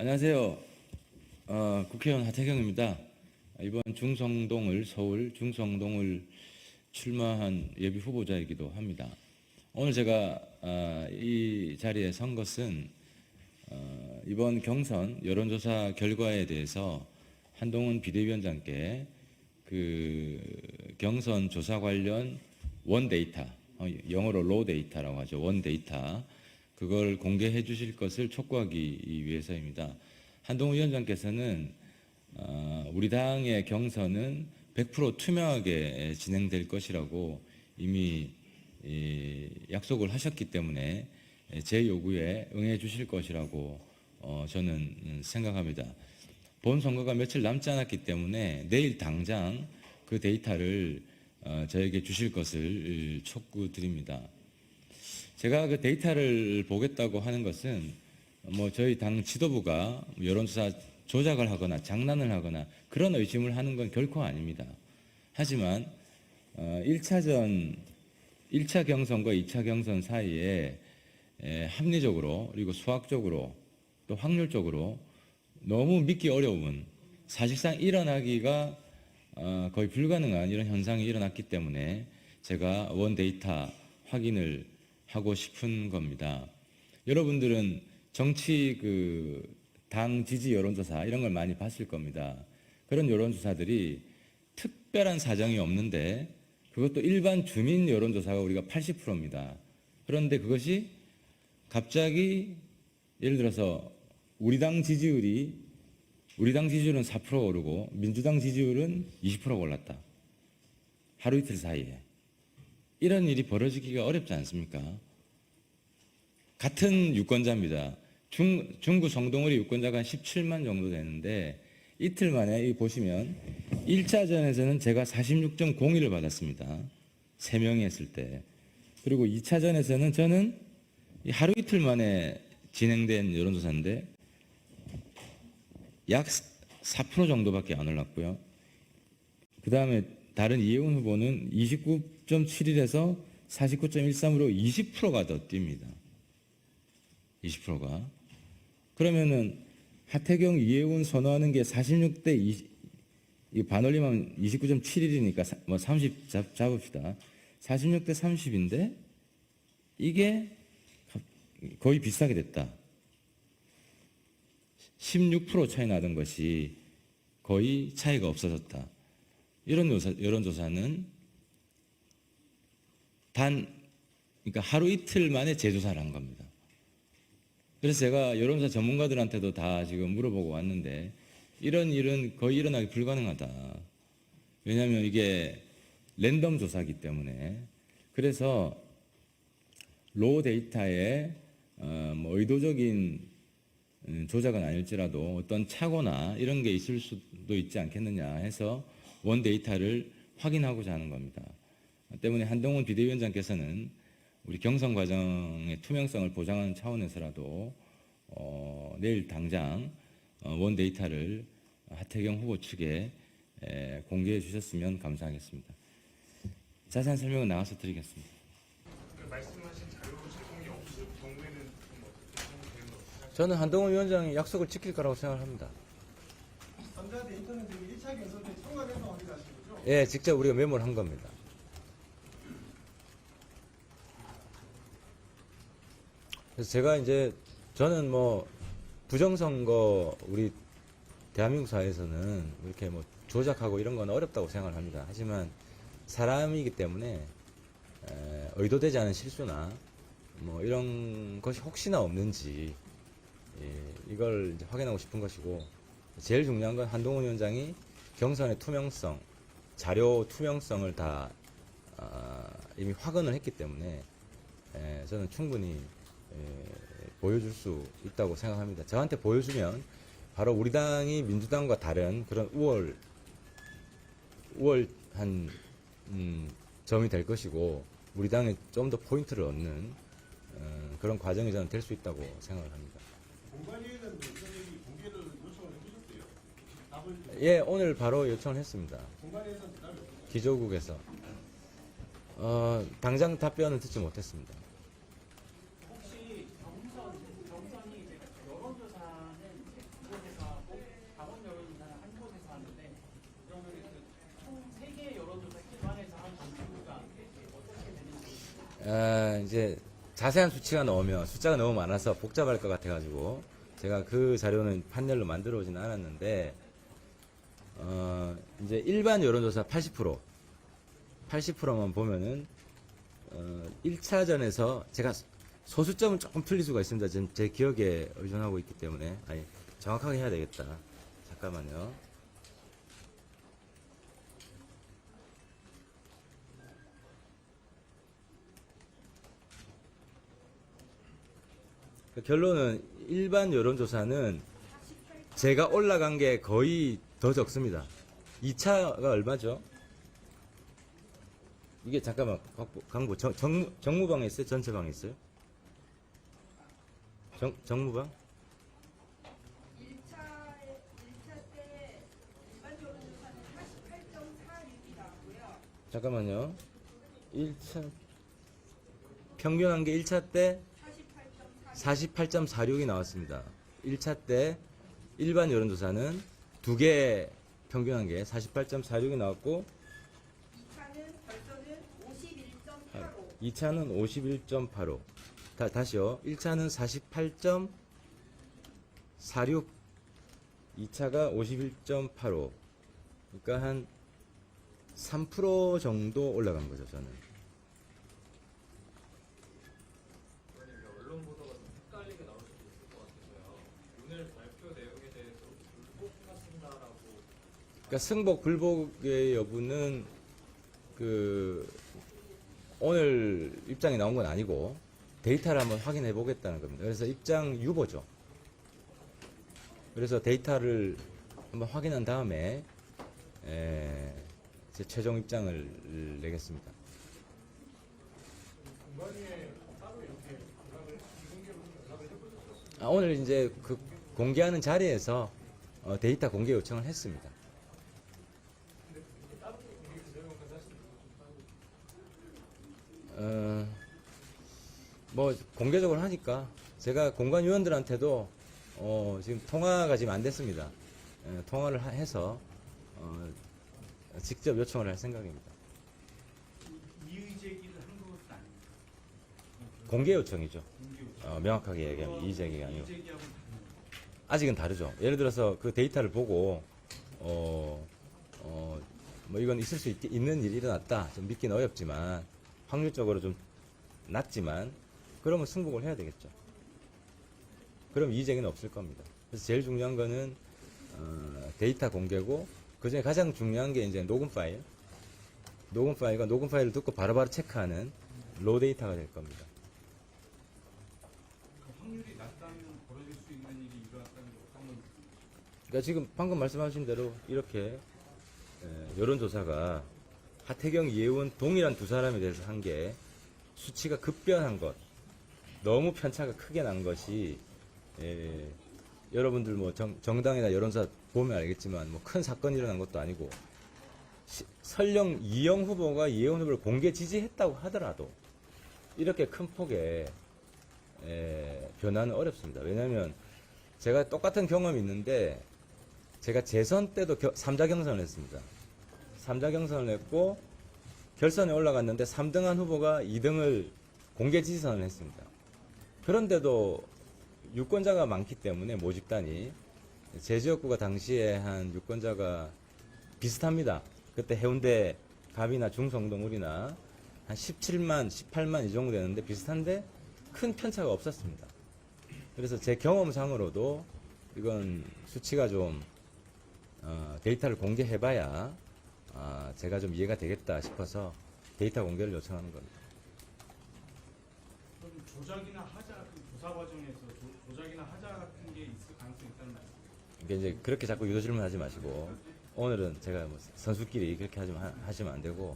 안녕하세요. 국회의원 하태경입니다. 이번 서울 중성동을 출마한 예비 후보자이기도 합니다. 오늘 제가 이 자리에 선 것은 이번 경선 여론조사 결과에 대해서 한동훈 비대위원장께 그 경선 조사 관련 원데이터, 영어로 로 데이터라고 하죠. 원데이터, 그걸 공개해 주실 것을 촉구하기 위해서입니다. 한동훈 위원장께서는 우리 당의 경선은 100% 투명하게 진행될 것이라고 이미 약속을 하셨기 때문에 제 요구에 응해 주실 것이라고 저는 생각합니다. 본선거가 며칠 남지 않았기 때문에 내일 당장 그 데이터를 저에게 주실 것을 촉구드립니다. 제가 그 데이터를 보겠다고 하는 것은 저희 당 지도부가 여론조사 조작을 하거나 장난을 하거나 그런 의심을 하는 건 결코 아닙니다. 하지만 1차 경선과 2차 경선 사이에 합리적으로 그리고 수학적으로 또 확률적으로 너무 믿기 어려운, 사실상 일어나기가 거의 불가능한 이런 현상이 일어났기 때문에 제가 원데이터 확인을 하고 싶은 겁니다. 여러분들은 정치 당 지지 여론조사 이런 걸 많이 봤을 겁니다. 그런 여론조사들이 특별한 사정이 없는데 그것도 일반 주민 여론조사가 우리가 80%입니다. 그런데 그것이 갑자기 예를 들어서 우리 당 지지율은 4% 오르고 민주당 지지율은 20%가 올랐다. 하루 이틀 사이에. 이런 일이 벌어지기가 어렵지 않습니까? 같은 유권자입니다. 중구 성동을의 유권자가 한 17만 정도 되는데 이틀 만에 보시면 1차전에서는 제가 46.01을 받았습니다. 3명이 했을 때. 그리고 2차전에서는 저는 하루 이틀 만에 진행된 여론조사인데 약 4% 정도밖에 안 올랐고요. 그 다음에 다른 이혜훈 후보는 29.71에서 49.13으로 20%가 더 뜁니다. 20%가. 그러면은 하태경, 이혜훈 선호하는 게 46대 20, 반올림하면 29.71이니까 30 잡읍시다. 46대 30인데 이게 거의 비슷하게 됐다. 16% 차이 나던 것이 거의 차이가 없어졌다. 이런 여론조사는 그러니까 하루 이틀 만에 재조사를 한 겁니다. 그래서 제가 여론조사 전문가들한테도 다 지금 물어보고 왔는데 이런 일은 거의 일어나기 불가능하다. 왜냐하면 이게 랜덤 조사이기 때문에. 그래서 로 데이터에 의도적인 조작은 아닐지라도 어떤 착오나 이런 게 있을 수도 있지 않겠느냐 해서 원 데이터를 확인하고자 하는 겁니다. 때문에 한동훈 비대위원장께서는 우리 경선 과정의 투명성을 보장하는 차원에서라도 내일 당장 원 데이터를 하태경 후보 측에 공개해 주셨으면 감사하겠습니다. 자세한 설명은 나가서 드리겠습니다. 말씀하신 자료 제공이 없을 경우에는 좀 어떻게 되는 것까요? 저는 한동훈 위원장이 약속을 지킬 거라고 생각합니다. 전자 데이터는 지금 1차 경선 때 청와대에서 확인하신 거죠? 예, 직접 우리가 메모를 한 겁니다. 그래서 제가 저는 부정선거 우리 대한민국 사회에서는 이렇게 조작하고 이런 건 어렵다고 생각을 합니다. 하지만 사람이기 때문에 의도되지 않은 실수나 이런 것이 혹시나 없는지 이걸 확인하고 싶은 것이고, 제일 중요한 건 한동훈 위원장이 경선의 투명성, 자료 투명성을 다 이미 확언을 했기 때문에 저는 충분히 보여줄 수 있다고 생각합니다. 저한테 보여주면 바로 우리 당이 민주당과 다른 그런 우월한 점이 될 것이고, 우리 당에 좀 더 포인트를 얻는 그런 과정이 저는 될 수 있다고 생각을 합니다. 공관위에는 공개를 요청을 해주셨어요? 답을 예, 오늘 바로 요청을 했습니다. 공관위에서는 대답이 없었어요? 기조국에서. 당장 답변을 듣지 못했습니다. 혹시 경선이 이제 여론조사는 이제 이제 자세한 수치가 나오면 숫자가 너무 많아서 복잡할 것 같아가지고 제가 그 자료는 판넬로 만들어 오진 않았는데, 이제 일반 여론조사 80%만 보면은 1차전에서 제가 소수점은 조금 틀릴 수가 있습니다. 지금 제 기억에 의존하고 있기 때문에. 아니, 정확하게 해야 되겠다. 잠깐만요. 그 결론은 일반 여론조사는 제가 올라간 게 거의 더 적습니다. 2차가 얼마죠? 이게 잠깐만, 강부, 정무방에 있어요? 전체방에 있어요? 정무방? 1차 때 일반 여론조사는 48.46이 나왔고요. 잠깐만요. 1차, 평균한 게 1차 때 48.46이 나왔습니다. 1차 때 일반 여론조사는 두 개 평균한 게 48.46이 나왔고, 2차는 결선은 51.85. 2차는 51.85. 다시요. 1차는 48.46, 2차가 51.85. 그러니까 한 3% 정도 올라간 거죠, 저는. 언론 보도가 좀 헷갈리게 나올 수도 있을 것 같아서요. 오늘 발표 내용에 대해서 불복 같습니다라고. 그러니까 승복 불복의 여부는 오늘 입장이 나온 건 아니고 데이터를 한번 확인해 보겠다는 겁니다. 그래서 입장 유보죠. 그래서 데이터를 한번 확인한 다음에 제 최종 입장을 내겠습니다. 공관위에 따로 이렇게 비공개로 연락을 해보셨어요? 오늘 이제 그 공개하는 자리에서 데이터 공개 요청을 했습니다. 근데 따로 공개 기자회견까지 하시는 뭐 공개적으로 하니까 제가 공관위원들한테도 지금 통화가 지금 안 됐습니다. 통화를 해서 직접 요청을 할 생각입니다. 이의 제기를 한 것은 아닙니다. 공개 요청이죠. 공개 요청. 명확하게 얘기하면 이의 제기가 아니고 이의 제기하고는 다른 거죠. 아직은 다르죠. 예를 들어서 그 데이터를 보고 뭐 이건 있을 수 있는 일이 일어났다. 좀 믿기는 어렵지만 확률적으로 좀 낮지만 그러면 승복을 해야 되겠죠. 그럼 이의 제기는 없을 겁니다. 그래서 제일 중요한 거는 데이터 공개고, 그 중에 가장 중요한 게 이제 녹음 파일과 녹음 파일을 듣고 바로바로 체크하는 로 데이터가 될 겁니다. 그 확률이 낮다면 벌어질 수 있는 일이 일어났다는 게 어떤 건지. 그러니까 지금 방금 말씀하신 대로 이렇게 여론조사가 하태경, 이혜원 동일한 두 사람에 대해서 한 게 수치가 급변한 것, 너무 편차가 크게 난 것이 여러분들 뭐 정당이나 여론조사 보면 알겠지만 뭐 큰 사건이 일어난 것도 아니고, 설령 이영 후보가 이혜원 후보를 공개 지지했다고 하더라도 이렇게 큰 폭의 변화는 어렵습니다. 왜냐하면 제가 똑같은 경험이 있는데, 제가 재선 때도 3자 경선을 했습니다. 3자 경선을 했고 결선에 올라갔는데 3등한 후보가 2등을 공개 지지선을 했습니다. 그런데도 유권자가 많기 때문에 모집단이, 제 지역구가 당시에 한 유권자가 비슷합니다. 그때 해운대 갑이나 중성동울이나 한 17만, 18만 이 정도 되는데 비슷한데 큰 편차가 없었습니다. 그래서 제 경험상으로도 이건 수치가 좀 데이터를 공개해봐야 제가 좀 이해가 되겠다 싶어서 데이터 공개를 요청하는 겁니다. 그럼 조작이나 하자, 그 조사 과정에서 조작이나 하자 같은 게 있을 가능성이 있다는 말씀. 그러니까 이제 그렇게 자꾸 유도 질문하지 마시고, 오늘은 제가 뭐 선수끼리 그렇게 하시면 안 되고,